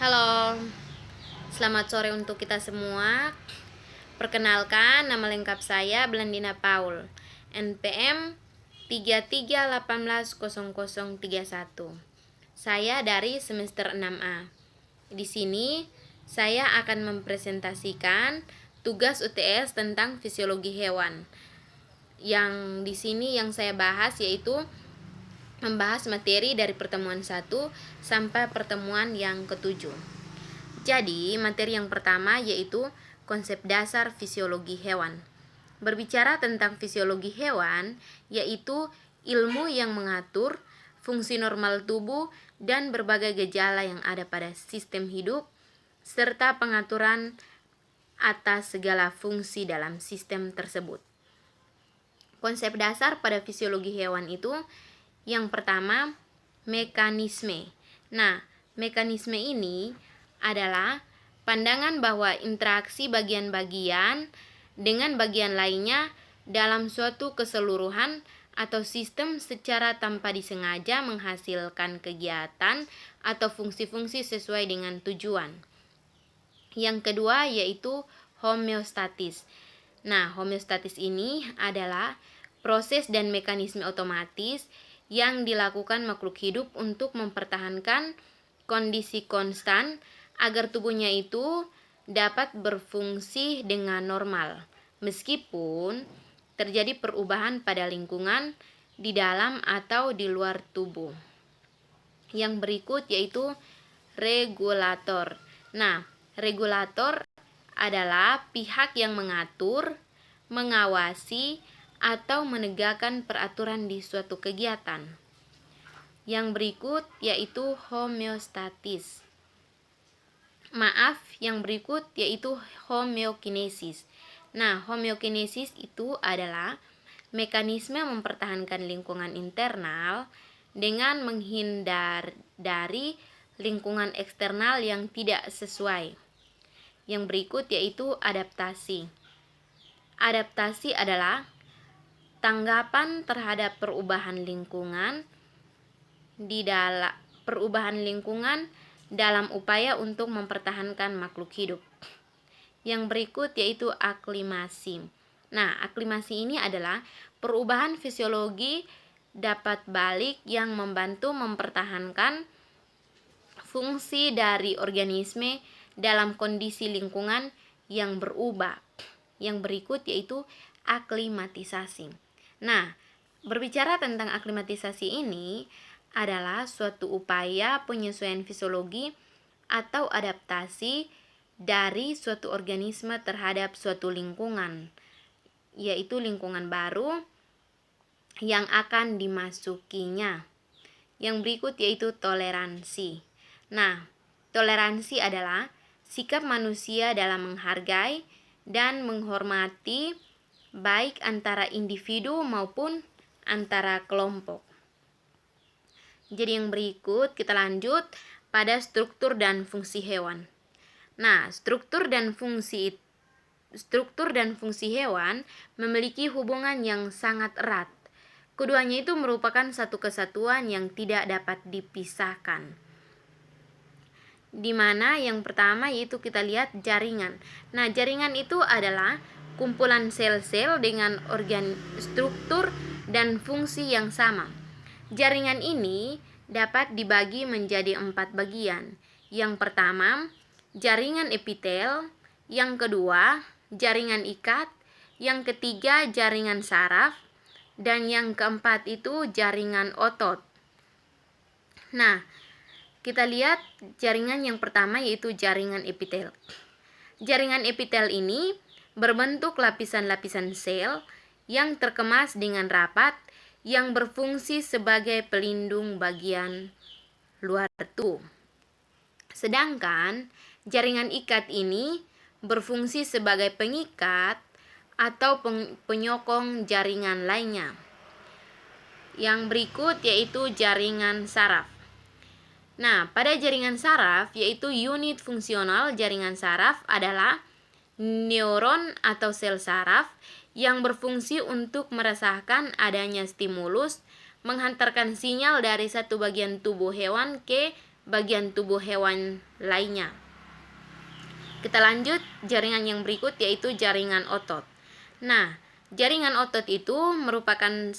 Halo, selamat sore untuk kita semua. Perkenalkan, nama lengkap saya Belandina Paul, NPM 33180031. Saya dari semester 6A. Di sini saya akan mempresentasikan tugas UTS tentang fisiologi hewan. Yang di sini yang saya bahas yaitu membahas materi dari pertemuan 1 sampai pertemuan yang ke-7. Jadi, materi yang pertama yaitu konsep dasar fisiologi hewan. Berbicara tentang fisiologi hewan, yaitu ilmu yang mengatur fungsi normal tubuh dan berbagai gejala yang ada pada sistem hidup, serta pengaturan atas segala fungsi dalam sistem tersebut. Konsep dasar pada fisiologi hewan itu yang pertama, mekanisme. Nah, mekanisme ini adalah pandangan bahwa interaksi bagian-bagian dengan bagian lainnya dalam suatu keseluruhan atau sistem secara tanpa disengaja menghasilkan kegiatan atau fungsi-fungsi sesuai dengan tujuan. Yang kedua yaitu homeostatis. Nah, homeostatis ini adalah proses dan mekanisme otomatis yang dilakukan makhluk hidup untuk mempertahankan kondisi konstan agar tubuhnya itu dapat berfungsi dengan normal, meskipun terjadi perubahan pada lingkungan di dalam atau di luar tubuh. Yang berikut yaitu regulator. Nah, regulator adalah pihak yang mengatur, mengawasi, atau menegakkan peraturan di suatu kegiatan. Yang berikut yaitu homeostatis. Yang berikut yaitu homeokinesis. Nah, homeokinesis itu adalah mekanisme mempertahankan lingkungan internal dengan menghindar dari lingkungan eksternal yang tidak sesuai. Yang berikut yaitu adaptasi. Adaptasi adalah tanggapan terhadap perubahan lingkungan dalam upaya untuk mempertahankan makhluk hidup. Yang berikut yaitu aklimasi. Nah, aklimasi ini adalah perubahan fisiologi dapat balik yang membantu mempertahankan fungsi dari organisme dalam kondisi lingkungan yang berubah. Yang berikut yaitu aklimatisasi. Nah, berbicara tentang aklimatisasi ini adalah suatu upaya penyesuaian fisiologi atau adaptasi dari suatu organisme terhadap suatu lingkungan, yaitu lingkungan baru yang akan dimasukinya. Yang berikut yaitu toleransi. Nah, toleransi adalah sikap manusia dalam menghargai dan menghormati baik antara individu maupun antara kelompok. Jadi yang berikut kita lanjut pada struktur dan fungsi hewan. Nah, struktur dan fungsi hewan memiliki hubungan yang sangat erat. Keduanya itu merupakan satu kesatuan yang tidak dapat dipisahkan. Di mana yang pertama yaitu kita lihat jaringan. Nah, jaringan itu adalah kumpulan sel-sel dengan struktur dan fungsi yang sama. Jaringan ini dapat dibagi menjadi 4 bagian. Yang pertama, jaringan epitel. Yang kedua, jaringan ikat. Yang ketiga, jaringan saraf. Dan yang keempat itu jaringan otot. Nah, kita lihat jaringan yang pertama yaitu jaringan epitel. Jaringan epitel ini berbentuk lapisan-lapisan sel yang terkemas dengan rapat yang berfungsi sebagai pelindung bagian luar tubuh. Sedangkan jaringan ikat ini berfungsi sebagai pengikat atau penyokong jaringan lainnya. Yang berikut yaitu jaringan saraf. Nah, pada jaringan saraf yaitu unit fungsional jaringan saraf adalah neuron atau sel saraf yang berfungsi untuk merasakan adanya stimulus, menghantarkan sinyal dari satu bagian tubuh hewan ke bagian tubuh hewan lainnya. Kita lanjut jaringan yang berikut, yaitu jaringan otot. Nah, jaringan otot itu merupakan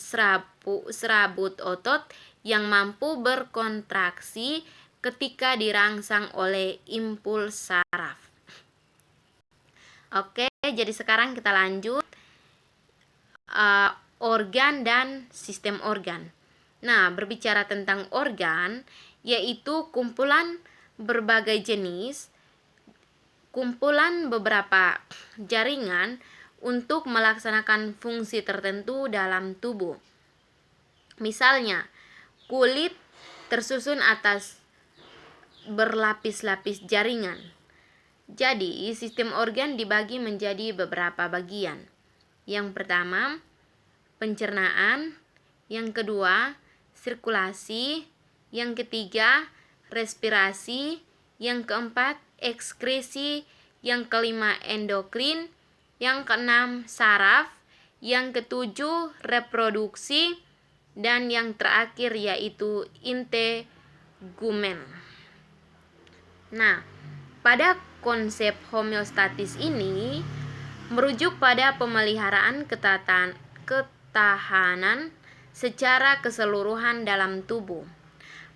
serabut otot yang mampu berkontraksi ketika dirangsang oleh impuls saraf. Oke, jadi sekarang kita lanjut organ dan sistem organ. Nah, berbicara tentang organ, yaitu kumpulan berbagai jenis, kumpulan beberapa jaringan untuk melaksanakan fungsi tertentu dalam tubuh. Misalnya, kulit tersusun atas berlapis-lapis jaringan. Jadi, sistem organ dibagi menjadi beberapa bagian. Yang pertama, pencernaan. Yang kedua, sirkulasi. Yang ketiga, respirasi. Yang keempat, ekskresi. Yang kelima, endokrin. Yang keenam, saraf. Yang ketujuh, reproduksi. Dan yang terakhir yaitu integumen. Nah, pada konsep homeostatis ini merujuk pada pemeliharaan ketahanan secara keseluruhan dalam tubuh.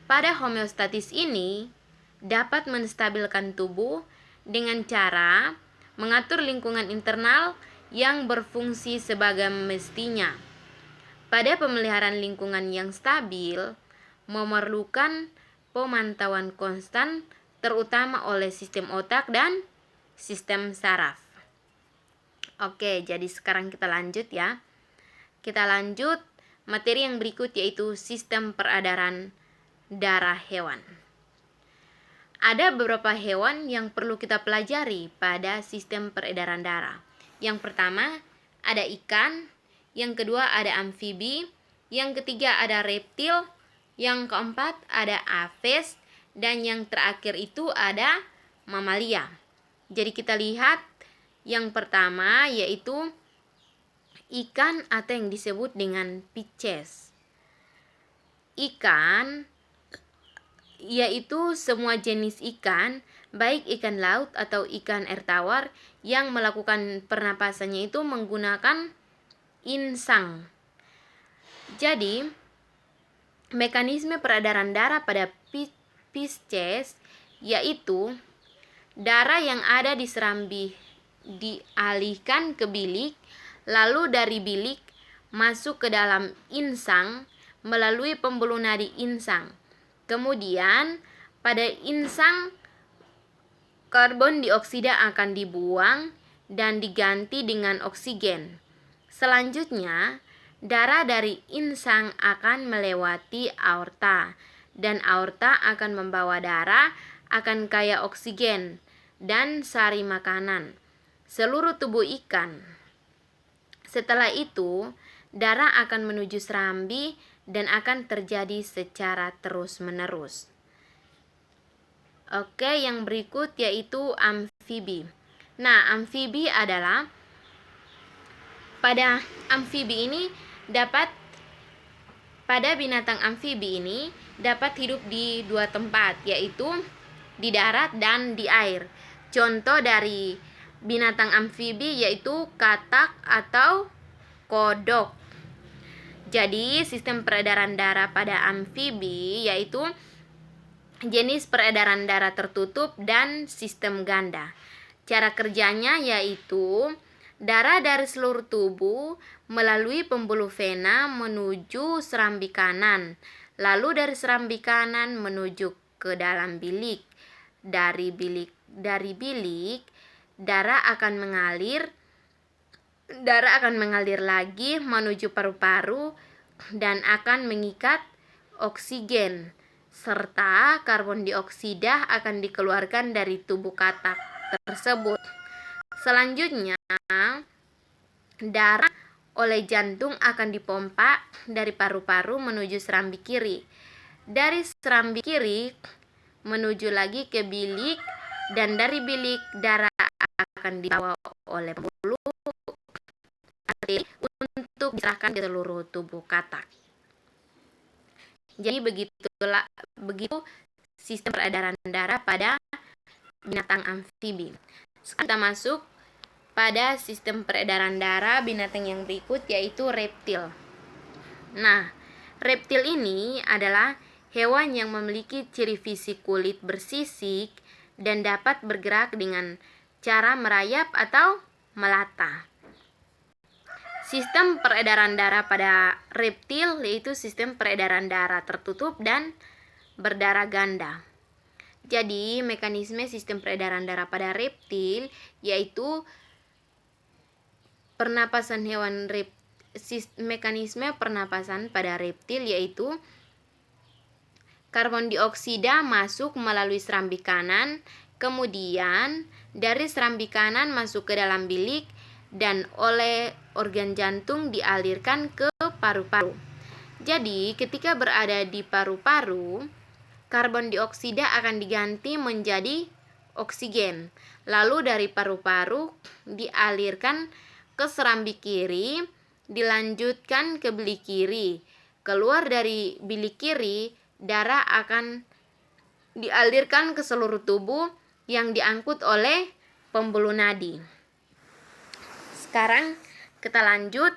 Pada homeostatis ini dapat menstabilkan tubuh dengan cara mengatur lingkungan internal yang berfungsi sebagaimana. Pada pemeliharaan lingkungan yang stabil memerlukan pemantauan konstan, terutama oleh sistem otak dan sistem saraf. Oke, jadi sekarang kita lanjut ya. Kita lanjut materi yang berikut, yaitu sistem peredaran darah hewan. Ada beberapa hewan yang perlu kita pelajari pada sistem peredaran darah. Yang pertama ada ikan, yang kedua ada amfibi, yang ketiga ada reptil, yang keempat ada aves, dan yang terakhir itu ada mamalia. Jadi kita lihat yang pertama yaitu ikan atau yang disebut dengan Pisces. Ikan yaitu semua jenis ikan, baik ikan laut atau ikan air tawar yang melakukan pernapasannya itu menggunakan insang. Jadi, mekanisme peredaran darah pada Pisces yaitu darah yang ada di serambi dialihkan ke bilik, lalu dari bilik masuk ke dalam insang melalui pembuluh nadi insang. Kemudian pada insang karbon dioksida akan dibuang dan diganti dengan oksigen. Selanjutnya, darah dari insang akan melewati aorta, dan aorta akan membawa darah akan kaya oksigen dan sari makanan seluruh tubuh ikan. Setelah itu, darah akan menuju serambi dan akan terjadi secara terus-menerus. Oke, yang berikut yaitu amfibi. Nah, amfibi adalah pada binatang amfibi ini dapat hidup di dua tempat, yaitu di darat dan di air. Contoh dari binatang amfibi yaitu katak atau kodok. Jadi, sistem peredaran darah pada amfibi yaitu jenis peredaran darah tertutup dan sistem ganda. Cara kerjanya yaitu darah dari seluruh tubuh melalui pembuluh vena menuju serambi kanan, lalu dari serambi kanan menuju ke dalam bilik. Dari bilik darah akan mengalir lagi menuju paru-paru dan akan mengikat oksigen, serta karbon dioksida akan dikeluarkan dari tubuh katak tersebut. Selanjutnya, darah oleh jantung akan dipompa dari paru-paru menuju serambi kiri. Dari serambi kiri menuju lagi ke bilik, dan dari bilik darah akan dibawa oleh pembuluh untuk diserahkan ke seluruh tubuh katak. Jadi begitu sistem peredaran darah pada binatang amfibi. Sekarang kita masuk pada sistem peredaran darah binatang yang berikut, yaitu reptil. Nah, reptil ini adalah hewan yang memiliki ciri fisik kulit bersisik dan dapat bergerak dengan cara merayap atau melata. Sistem peredaran darah pada reptil yaitu sistem peredaran darah tertutup dan berdarah ganda. Jadi, mekanisme sistem peredaran darah pada reptil yaitu mekanisme pernapasan pada reptil yaitu karbon dioksida masuk melalui serambi kanan, kemudian dari serambi kanan masuk ke dalam bilik dan oleh organ jantung dialirkan ke paru-paru. Jadi, ketika berada di paru-paru, karbon dioksida akan diganti menjadi oksigen. Lalu dari paru-paru dialirkan ke serambi kiri, dilanjutkan ke bilik kiri. Keluar dari bilik kiri, darah akan dialirkan ke seluruh tubuh yang diangkut oleh pembuluh nadi. Sekarang kita lanjut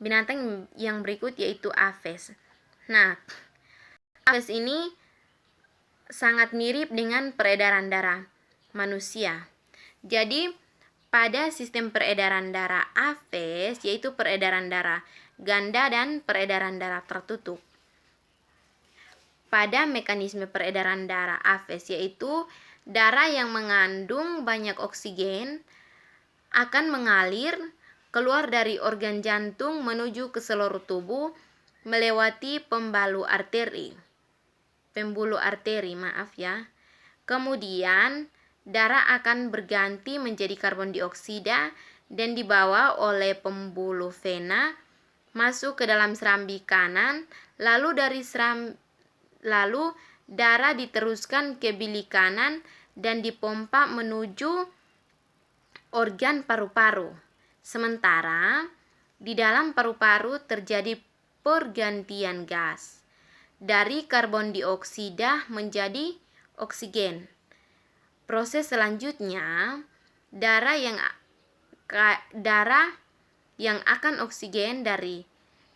binatang yang berikut yaitu aves. Nah, aves ini sangat mirip dengan peredaran darah manusia. Jadi, pada sistem peredaran darah aves yaitu peredaran darah ganda dan peredaran darah tertutup. Pada mekanisme peredaran darah aves yaitu darah yang mengandung banyak oksigen akan mengalir keluar dari organ jantung menuju ke seluruh tubuh melewati pembuluh arteri. Kemudian darah akan berganti menjadi karbon dioksida dan dibawa oleh pembuluh vena masuk ke dalam serambi kanan, lalu darah diteruskan ke bilik kanan dan dipompa menuju organ paru-paru. Sementara di dalam paru-paru terjadi pergantian gas dari karbon dioksida menjadi oksigen. Proses selanjutnya, darah yang akan oksigen dari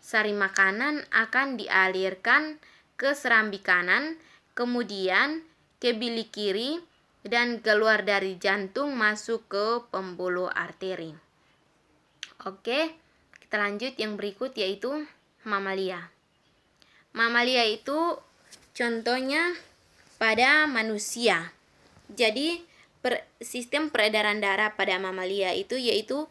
saring makanan akan dialirkan ke serambi kanan, kemudian ke bilik kiri dan keluar dari jantung masuk ke pembuluh arteri. Oke, kita lanjut yang berikut yaitu mamalia. Mamalia itu contohnya pada manusia. Jadi, sistem peredaran darah pada mamalia itu yaitu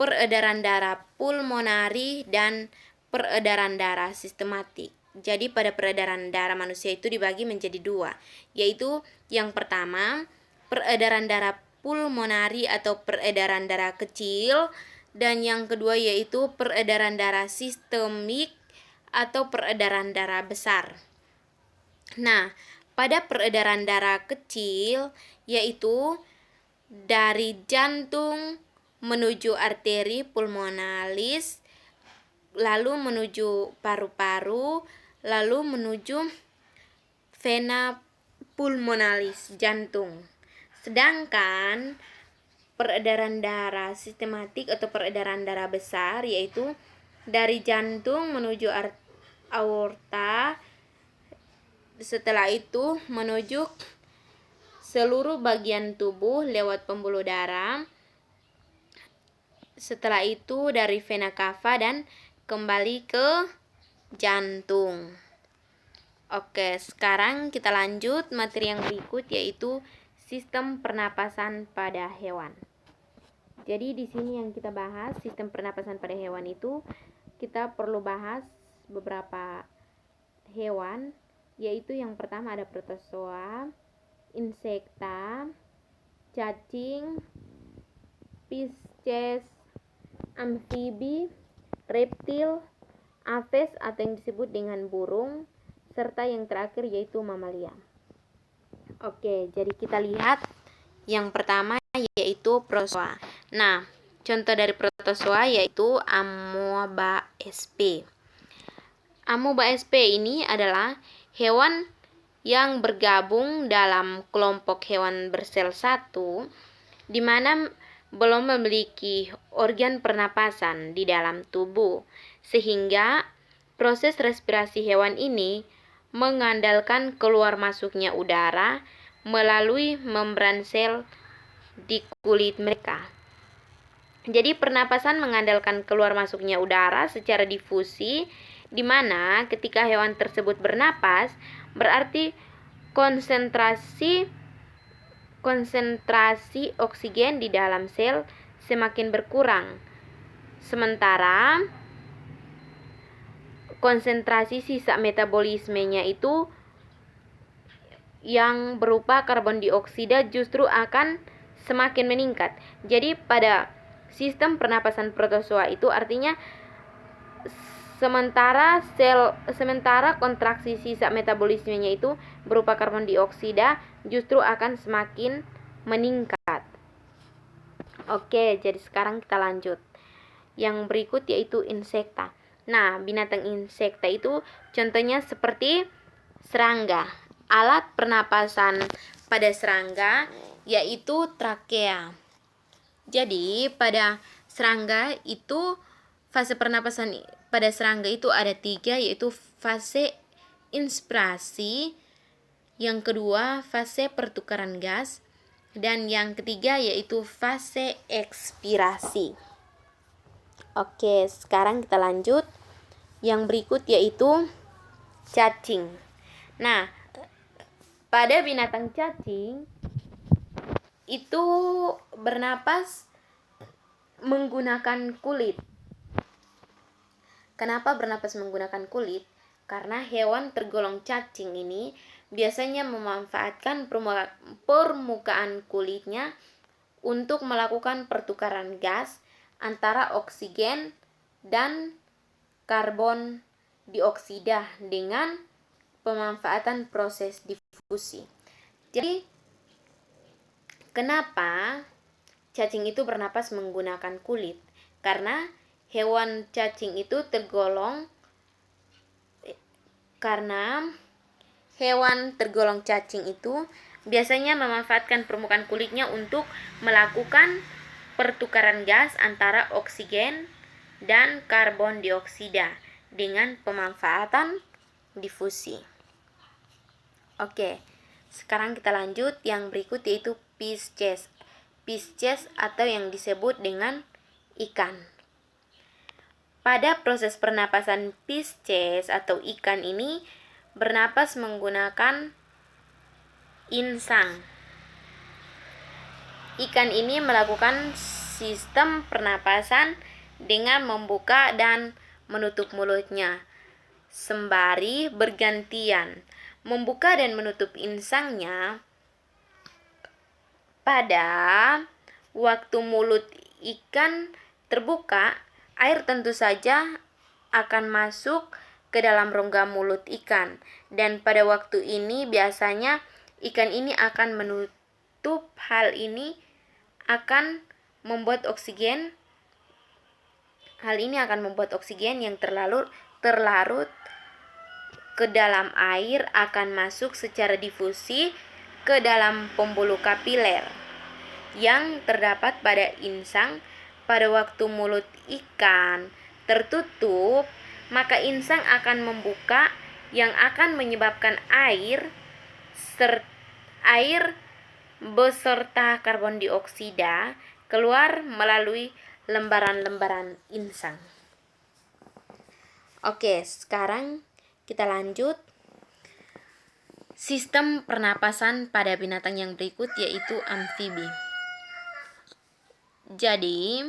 peredaran darah pulmonari dan peredaran darah sistematik. Jadi pada peredaran darah manusia itu dibagi menjadi dua, yaitu yang pertama peredaran darah pulmonari atau peredaran darah kecil, dan yang kedua yaitu peredaran darah sistemik atau peredaran darah besar. Nah, pada peredaran darah kecil yaitu dari jantung menuju arteri pulmonalis, lalu menuju paru-paru, lalu menuju vena pulmonalis jantung. Sedangkan peredaran darah sistematik atau peredaran darah besar yaitu dari jantung menuju aorta, setelah itu menuju seluruh bagian tubuh lewat pembuluh darah, setelah itu dari vena cava dan kembali ke jantung. Oke, sekarang kita lanjut materi yang berikut yaitu sistem pernapasan pada hewan. Jadi di sini yang kita bahas sistem pernapasan pada hewan itu kita perlu bahas beberapa hewan, yaitu yang pertama ada protozoa, insekta, cacing, Pisces, amfibi, reptil, aves atau yang disebut dengan burung, serta yang terakhir yaitu mamalia. Oke, jadi kita lihat yang pertama yaitu protozoa. Nah, contoh dari protozoa yaitu Amoeba sp. Amoeba sp ini adalah hewan yang bergabung dalam kelompok hewan bersel satu, di mana belum memiliki organ pernapasan di dalam tubuh, sehingga proses respirasi hewan ini mengandalkan keluar masuknya udara melalui membran sel di kulit mereka. Jadi pernapasan mengandalkan keluar masuknya udara secara difusi, di mana ketika hewan tersebut bernapas, berarti konsentrasi oksigen di dalam sel semakin berkurang. Sementara konsentrasi sisa metabolismenya itu yang berupa karbon dioksida justru akan semakin meningkat. Jadi pada sistem pernapasan protozoa itu artinya sementara kontraksi sisa metabolismenya itu berupa karbon dioksida justru akan semakin meningkat. Oke, jadi sekarang kita lanjut. Yang berikut yaitu insekta. Nah, binatang insekta itu contohnya seperti serangga. Alat pernapasan pada serangga yaitu trakea. Jadi pada serangga itu fase pernapasan pada serangga itu ada 3, yaitu fase inspirasi, yang kedua fase pertukaran gas, dan yang ketiga yaitu fase ekspirasi. Oke, sekarang kita lanjut. Yang berikut yaitu cacing. Nah, pada binatang cacing itu bernapas menggunakan kulit. Kenapa bernapas menggunakan kulit? Karena hewan tergolong cacing ini biasanya memanfaatkan permukaan kulitnya untuk melakukan pertukaran gas antara oksigen dan karbon dioksida dengan pemanfaatan proses difusi. Jadi, kenapa cacing itu bernapas menggunakan kulit? Karena hewan cacing itu cacing itu biasanya memanfaatkan permukaan kulitnya untuk melakukan pertukaran gas antara oksigen dan karbon dioksida dengan pemanfaatan difusi. Oke, sekarang kita lanjut. Yang berikut yaitu Pisces. Pisces atau yang disebut dengan ikan. Pada proses pernapasan Pisces atau ikan ini bernapas menggunakan insang. Ikan ini melakukan sistem pernapasan dengan membuka dan menutup mulutnya sembari bergantian membuka dan menutup insangnya. Pada waktu mulut ikan terbuka, air tentu saja akan masuk ke dalam rongga mulut ikan, dan pada waktu ini biasanya ikan ini akan menutup. Hal ini akan membuat oksigen yang terlarut ke dalam air akan masuk secara difusi ke dalam pembuluh kapiler yang terdapat pada insang. Pada waktu mulut ikan tertutup, maka insang akan membuka yang akan menyebabkan air beserta karbon dioksida keluar melalui lembaran-lembaran insang. Oke, sekarang kita lanjut. Sistem pernapasan pada binatang yang berikut yaitu amfibi. Jadi,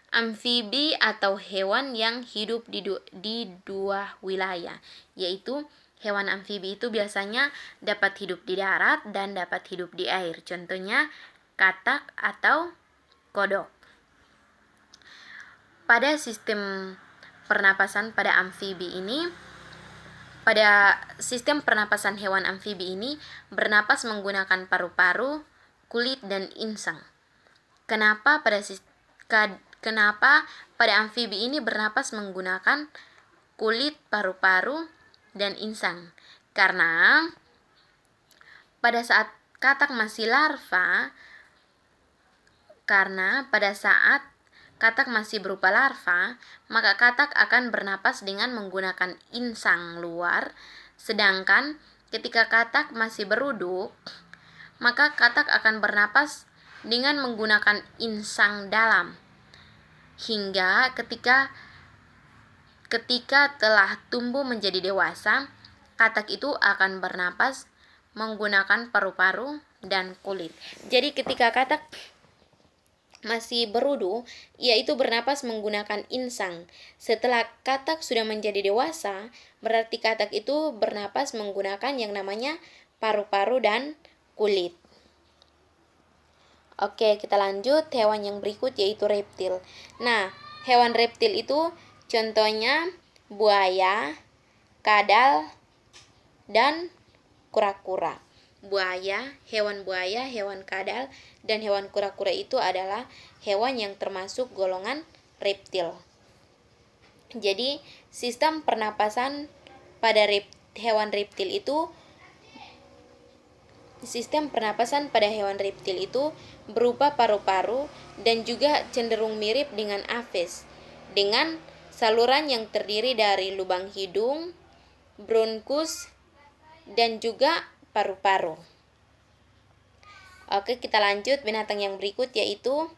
amfibi atau hewan yang hidup di dua wilayah, yaitu hewan amfibi itu biasanya dapat hidup di darat dan dapat hidup di air. Contohnya katak atau kodok. Pada sistem pernapasan sistem pernapasan hewan amfibi ini bernapas menggunakan paru-paru, kulit, dan insang. Kenapa pada amfibi ini bernapas menggunakan kulit, paru-paru, dan insang? Karena pada saat katak masih larva, karena pada saat katak masih berupa larva, maka katak akan bernapas dengan menggunakan insang luar, sedangkan ketika katak masih beruduk, maka katak akan bernapas dengan menggunakan insang dalam. Hingga ketika telah tumbuh menjadi dewasa, katak itu akan bernapas menggunakan paru-paru dan kulit. Jadi ketika katak masih berudu, ia itu bernapas menggunakan insang. Setelah katak sudah menjadi dewasa, berarti katak itu bernapas menggunakan yang namanya paru-paru dan kulit. Oke, kita lanjut hewan yang berikut yaitu reptil. Nah, hewan reptil itu contohnya buaya, kadal, dan kura-kura. Buaya, hewan kadal, dan hewan kura-kura itu adalah hewan yang termasuk golongan reptil. Jadi, sistem pernapasan pada hewan reptil itu berupa paru-paru dan juga cenderung mirip dengan aves, dengan saluran yang terdiri dari lubang hidung, bronkus, dan juga paru-paru. Oke, kita lanjut binatang yang berikut yaitu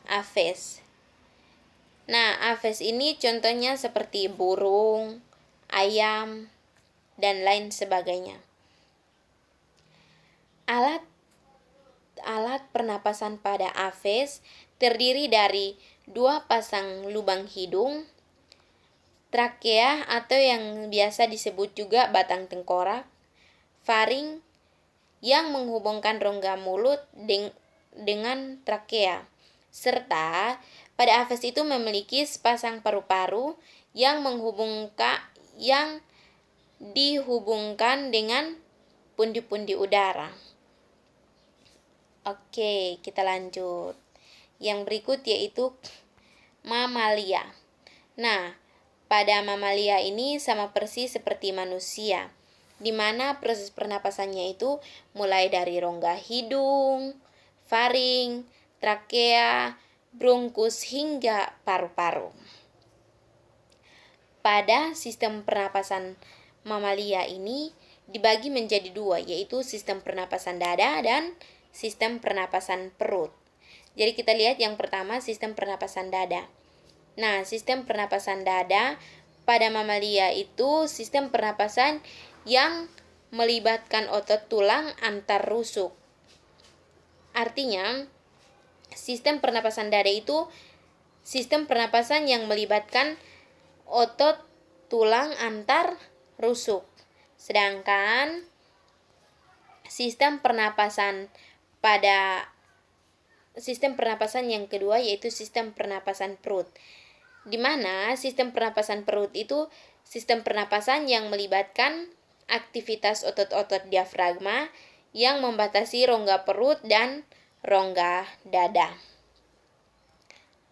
aves. Nah, aves ini contohnya seperti burung, ayam, dan lain sebagainya. Alat pernapasan pada aves terdiri dari 2 pasang lubang hidung, trakea atau yang biasa disebut juga batang tengkorak, faring yang menghubungkan rongga mulut dengan trakea, serta pada aves itu memiliki sepasang paru-paru yang dihubungkan dengan pundi-pundi udara. Oke, kita lanjut. Yang berikut yaitu mamalia. Nah, pada mamalia ini sama persis seperti manusia, di mana proses pernapasannya itu mulai dari rongga hidung, faring, trakea, bronkus hingga paru-paru. Pada sistem pernapasan mamalia ini dibagi menjadi 2, yaitu sistem pernapasan dada dan sistem pernapasan perut. Jadi kita lihat yang pertama sistem pernapasan dada. Nah, sistem pernapasan dada pada mamalia itu sistem pernapasan yang melibatkan otot tulang antar rusuk. Artinya, sistem pernapasan dada itu sistem pernapasan yang melibatkan otot tulang antar rusuk. Sedangkan sistem pernapasan yang kedua yaitu sistem pernapasan perut, di mana sistem pernapasan perut itu sistem pernapasan yang melibatkan aktivitas otot-otot diafragma yang membatasi rongga perut dan rongga dada.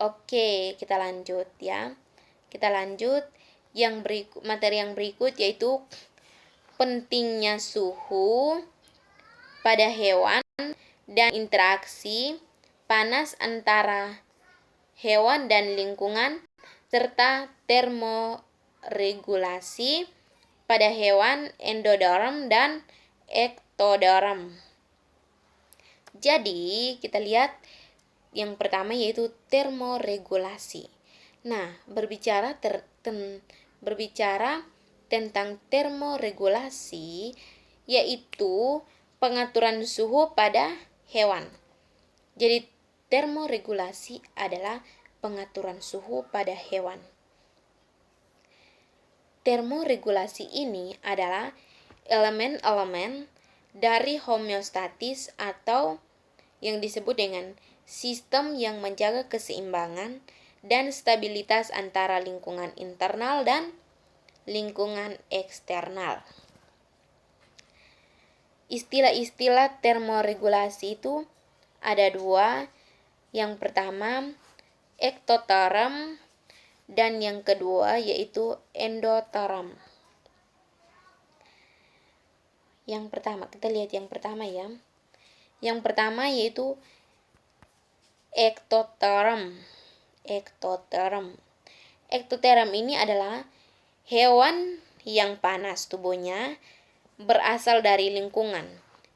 Oke, kita lanjut ya. Kita lanjut materi yang berikut yaitu pentingnya suhu pada hewan dan interaksi panas antara hewan dan lingkungan, serta termoregulasi pada hewan endoderm dan ektoderm. Jadi, kita lihat yang pertama yaitu termoregulasi. Nah, berbicara tentang termoregulasi yaitu pengaturan suhu pada hewan. Jadi termoregulasi adalah pengaturan suhu pada hewan. Termoregulasi ini adalah elemen-elemen dari homeostatis atau yang disebut dengan sistem yang menjaga keseimbangan dan stabilitas antara lingkungan internal dan lingkungan eksternal. Istilah-istilah termoregulasi itu ada 2. Yang pertama ektoterm dan yang kedua yaitu endoterm. Yang pertama, kita lihat yang pertama ya. Yang pertama yaitu ektoterm. Ektoterm ini adalah hewan yang panas tubuhnya berasal dari lingkungan.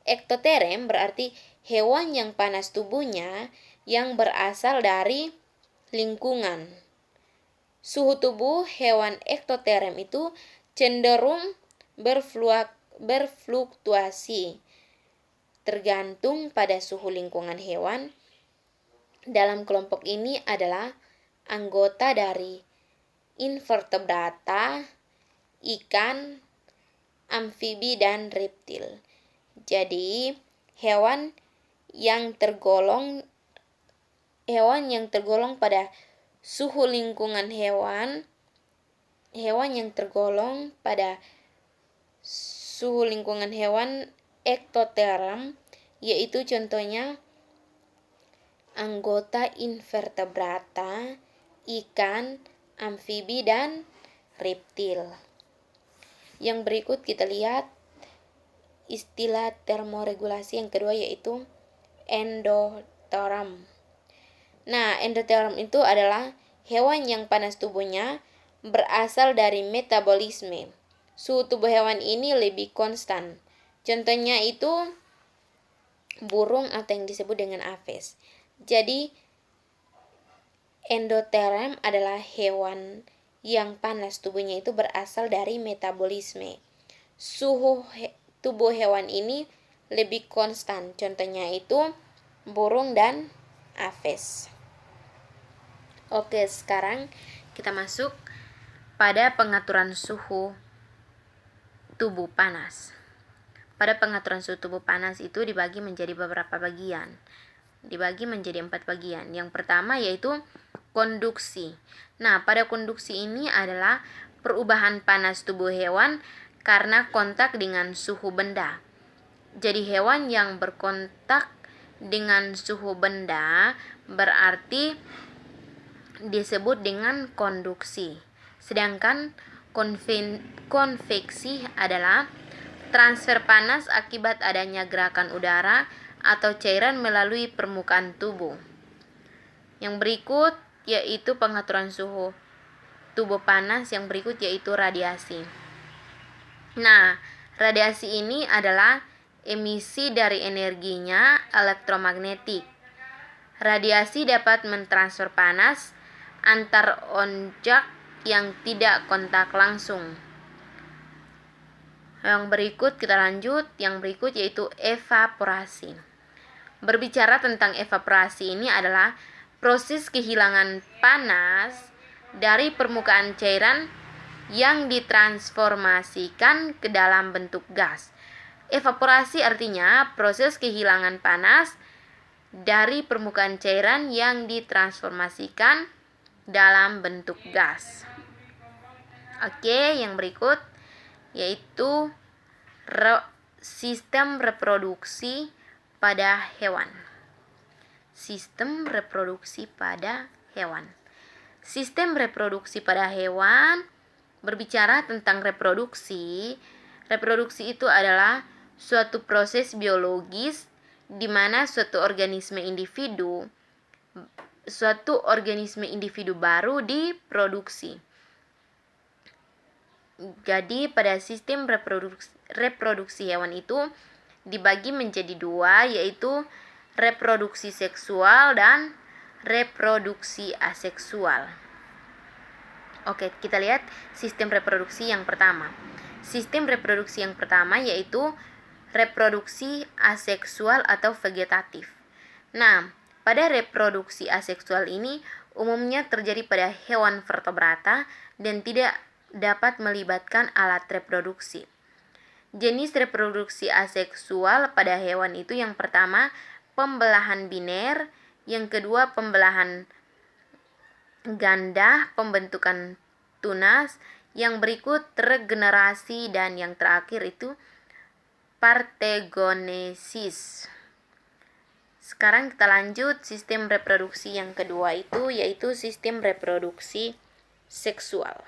Ektoterm berarti hewan yang panas tubuhnya yang berasal dari lingkungan. Suhu tubuh hewan ektoterm itu cenderung berfluktuasi tergantung pada suhu lingkungan hewan. Dalam kelompok ini adalah anggota dari invertebrata, ikan, amfibi, dan reptil. Jadi, hewan yang tergolong pada suhu lingkungan hewan yang tergolong pada suhu lingkungan hewan ektoterm, yaitu contohnya anggota invertebrata, ikan, amfibi, dan reptil. Yang berikut kita lihat istilah termoregulasi yang kedua yaitu endoterm. Nah, endoterm itu adalah hewan yang panas tubuhnya berasal dari metabolisme. Suhu tubuh hewan ini lebih konstan. Contohnya itu burung atau yang disebut dengan aves. Jadi, endoterm adalah hewan yang panas tubuhnya itu berasal dari metabolisme. Suhu tubuh hewan ini lebih konstan. Contohnya itu burung dan aves. Oke, sekarang kita masuk pada pengaturan suhu tubuh panas. Pada pengaturan suhu tubuh panas itu dibagi menjadi beberapa bagian. Dibagi menjadi 4 bagian. Yang pertama yaitu konduksi. Nah, pada konduksi ini adalah perubahan panas tubuh hewan karena kontak dengan suhu benda. Jadi hewan yang berkontak dengan suhu benda berarti disebut dengan konduksi. Sedangkan konveksi adalah transfer panas akibat adanya gerakan udara atau cairan melalui permukaan tubuh. Yang berikut yaitu pengaturan suhu tubuh panas. Yang berikut yaitu radiasi. Nah, radiasi ini adalah emisi dari energinya elektromagnetik. Radiasi dapat mentransfer panas antar objek yang tidak kontak langsung. Yang berikut kita lanjut. Yang berikut yaitu evaporasi. Berbicara tentang evaporasi ini adalah proses kehilangan panas dari permukaan cairan yang ditransformasikan ke dalam bentuk gas. Evaporasi artinya proses kehilangan panas dari permukaan cairan yang ditransformasikan dalam bentuk gas. Oke, yang berikut yaitu sistem reproduksi pada hewan. Sistem reproduksi pada hewan. Sistem reproduksi pada hewan berbicara tentang reproduksi. Reproduksi itu adalah suatu proses biologis di mana suatu organisme individu baru diproduksi. Jadi pada sistem reproduksi hewan itu dibagi menjadi 2, yaitu reproduksi seksual dan reproduksi aseksual. Oke, kita lihat sistem reproduksi yang pertama. Sistem reproduksi yang pertama yaitu reproduksi aseksual atau vegetatif. Nah, pada reproduksi aseksual ini umumnya terjadi pada hewan vertebrata dan tidak dapat melibatkan alat reproduksi. Jenis reproduksi aseksual pada hewan itu yang pertama pembelahan biner, yang kedua pembelahan ganda, pembentukan tunas, yang berikut regenerasi, dan yang terakhir itu partegonesis. Sekarang kita lanjut sistem reproduksi yang kedua itu yaitu sistem reproduksi seksual.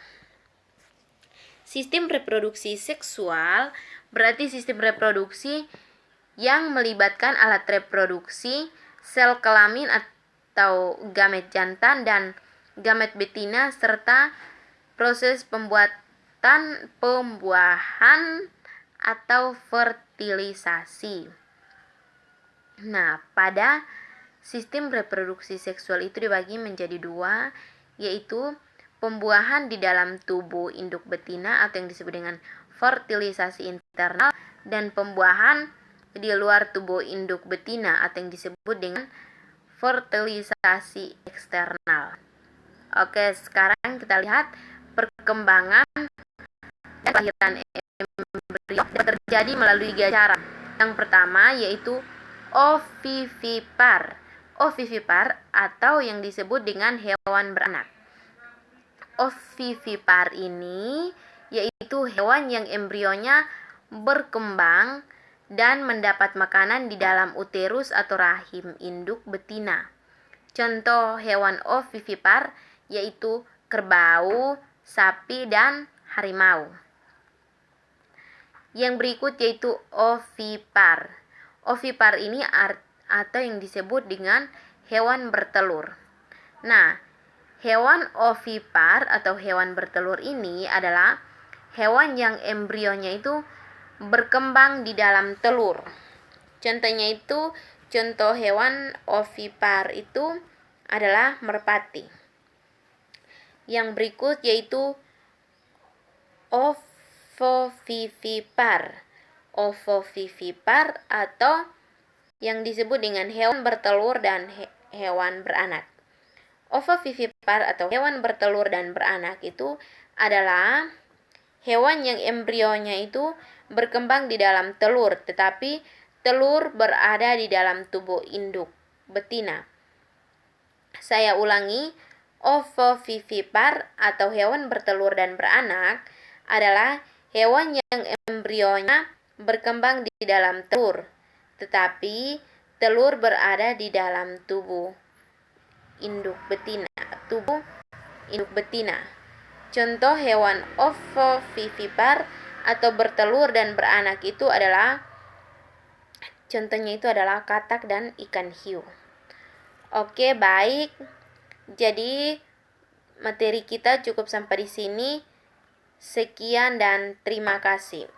Sistem reproduksi seksual berarti sistem reproduksi yang melibatkan alat reproduksi, sel kelamin atau gamet jantan dan gamet betina serta proses pembuatan pembuahan atau fertilisasi. Nah, pada sistem reproduksi seksual itu dibagi menjadi dua, yaitu pembuahan di dalam tubuh induk betina atau yang disebut dengan fertilisasi internal dan pembuahan di luar tubuh induk betina atau yang disebut dengan fertilisasi eksternal. Oke, sekarang kita lihat perkembangan dan kelahiran embrio terjadi melalui 3 cara. Yang pertama yaitu ovivipar. Ovivipar atau yang disebut dengan hewan beranak. Ovivipar ini yaitu hewan yang embrionya berkembang dan mendapat makanan di dalam uterus atau rahim induk betina. Contoh hewan ovivipar yaitu kerbau, sapi, dan harimau. Yang berikut yaitu ovipar. Ovipar ini atau yang disebut dengan hewan bertelur. Nah, hewan ovipar atau hewan bertelur ini adalah hewan yang embrionya itu berkembang di dalam telur. Contoh hewan ovipar itu adalah merpati. Yang berikut yaitu ovovivipar. Ovovivipar atau yang disebut dengan hewan bertelur dan hewan beranak. Ovovivipar atau hewan bertelur dan beranak itu adalah hewan yang embrionya itu berkembang di dalam telur, tetapi telur berada di dalam tubuh induk betina. Saya ulangi, ovovivipar atau hewan bertelur dan beranak adalah hewan yang embrionya berkembang di dalam telur, tetapi telur berada di dalam tubuh induk betina. Contoh hewan ovovivipar atau bertelur dan beranak itu adalah katak dan ikan hiu. Oke, baik. Jadi materi kita cukup sampai di sini. Sekian dan terima kasih.